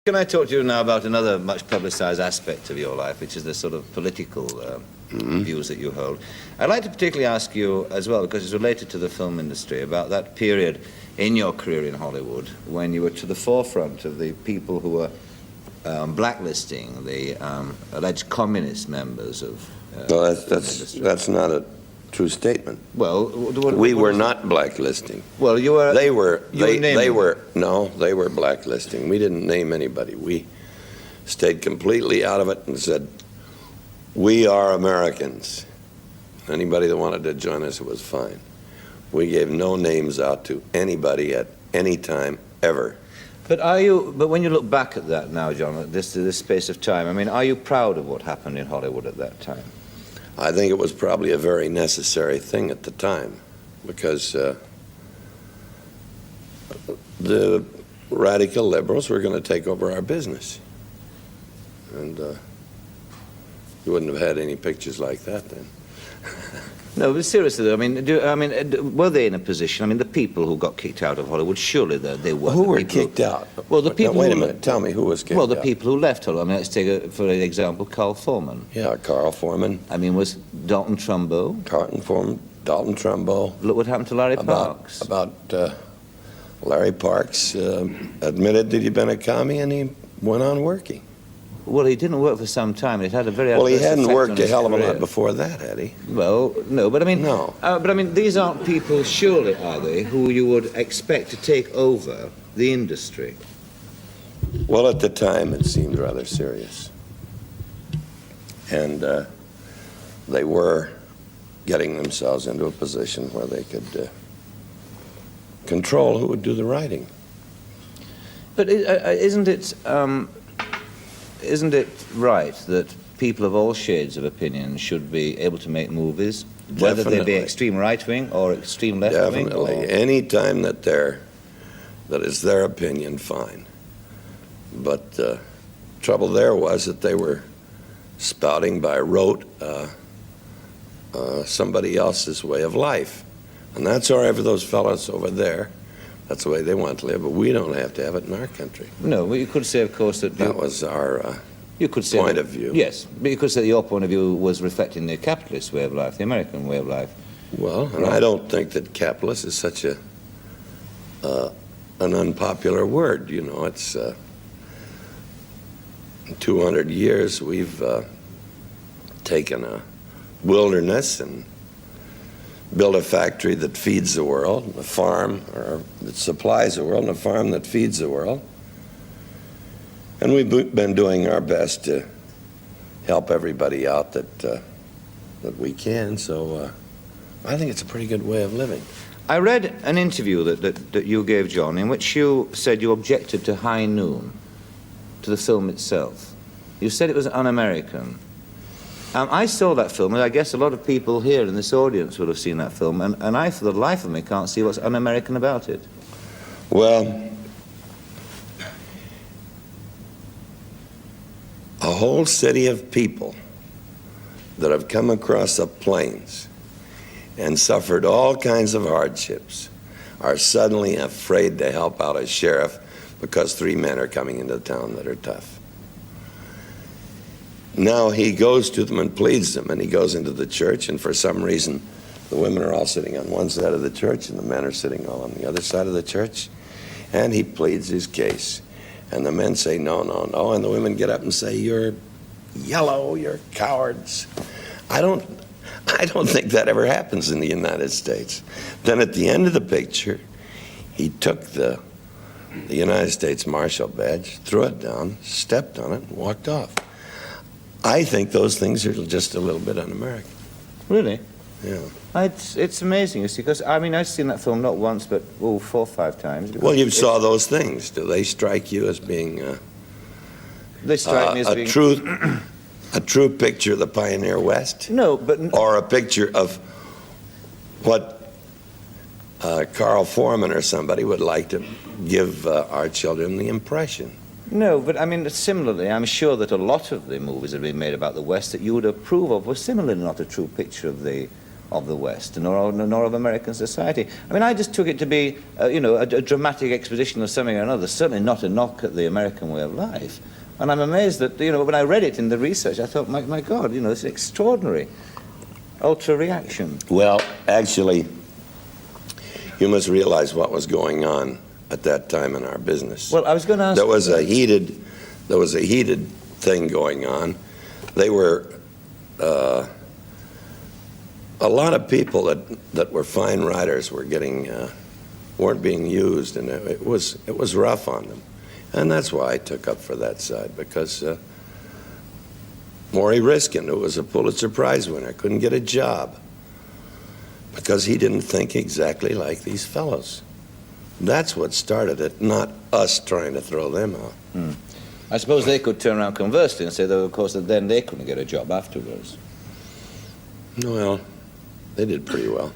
Can I talk to you now about another much publicized aspect of your life, which is the sort of political views that you hold? I'd like to particularly ask you as well, because it's related to the film industry, about that period in your career in Hollywood when you were to the forefront of the people who were blacklisting the alleged communist members of well, that's not a true statement. Well, we were not blacklisting. Well, you were. They were. They were blacklisting. We didn't name anybody. We stayed completely out of it and said, "We are Americans." Anybody that wanted to join us was fine. We gave no names out to anybody at any time ever. But are you? But when you look back at that now, John, at this space of time, I mean, are you proud of what happened in Hollywood at that time? I think it was probably a very necessary thing at the time, because the radical liberals were going to take over our business. And you wouldn't have had any pictures like that then. No, but seriously, though, I mean, were they in a position? I mean, the people who got kicked out of Hollywood, surely they were. Who were kicked out? Well, the people. Now, wait a minute. Tell me who was kicked out. Well, the people who left Hollywood. I mean, let's take for an example, Carl Foreman. Yeah, Carl Foreman. I mean, was Dalton Trumbo? Dalton Trumbo. Look what happened to Larry Parks. Larry Parks admitted that he'd been a commie, and he went on working. Well, he didn't work for some time. It had a very well, he hadn't worked a hell of a career. lot before that, had he? Well, no, but I mean, no. But I mean, these aren't people, surely, are they, who you would expect to take over the industry? Well, at the time, it seemed rather serious, and they were getting themselves into a position where they could control who would do the writing. But isn't it right that people of all shades of opinion should be able to make movies, whether they be extreme right-wing or extreme left-wing? Definitely. Any time that is their opinion, fine. But trouble there was that they were spouting by rote somebody else's way of life. And that's all right for those fellows over there. That's the way they want to live, but we don't have to have it in our country. No, but you could say, of course, that was our point of view. Yes, but you could say that your point of view was reflecting the capitalist way of life, the American way of life. Well, and I don't think that capitalist is such an unpopular word. You know, it's in 200 years we've taken a wilderness and build a factory that feeds the world, a farm that supplies the world, and a farm that feeds the world. And we've been doing our best to help everybody out that we can. So I think it's a pretty good way of living. I read an interview that you gave, John, in which you said you objected to High Noon, to the film itself. You said it was un-American. I saw that film, and I guess a lot of people here in this audience would have seen that film, and I, for the life of me, can't see what's un-American about it. Well, a whole city of people that have come across the plains and suffered all kinds of hardships are suddenly afraid to help out a sheriff because 3 men are coming into town that are tough. Now he goes to them and pleads them, and he goes into the church, and for some reason the women are all sitting on one side of the church and the men are sitting all on the other side of the church, and he pleads his case. And the men say, no, no, no, and the women get up and say, you're yellow, you're cowards. I don't think that ever happens in the United States. Then at the end of the picture, he took the United States Marshal badge, threw it down, stepped on it, and walked off. I think those things are just a little bit un-American. Really? Yeah. It's amazing, you see, because, I mean, I've seen that film not once, but 4 or 5 times. Well, you saw those things. Do they strike you as being they strike me as being a true picture of the pioneer West? No, but... Or a picture of what Carl Foreman or somebody would like to give our children the impression. No, but I mean, similarly, I'm sure that a lot of the movies that have been made about the West that you would approve of were similarly not a true picture of the of the West, nor of American society. I mean, I just took it to be, a dramatic exposition of something or another, certainly not a knock at the American way of life. And I'm amazed that, when I read it in the research, I thought, my God, it's extraordinary. Ultra-reaction. Well, actually, you must realize what was going on at that time in our business. Well, I was going to ask... There was a heated thing going on. They were... a lot of people that were fine writers were weren't being used, and it was rough on them. And that's why I took up for that side, because Maury Riskin, who was a Pulitzer Prize winner, couldn't get a job because he didn't think exactly like these fellows. That's what started it, not us trying to throw them out. I suppose they could turn around conversely and say, though, of course, that then they couldn't get a job afterwards. Well, they did pretty well.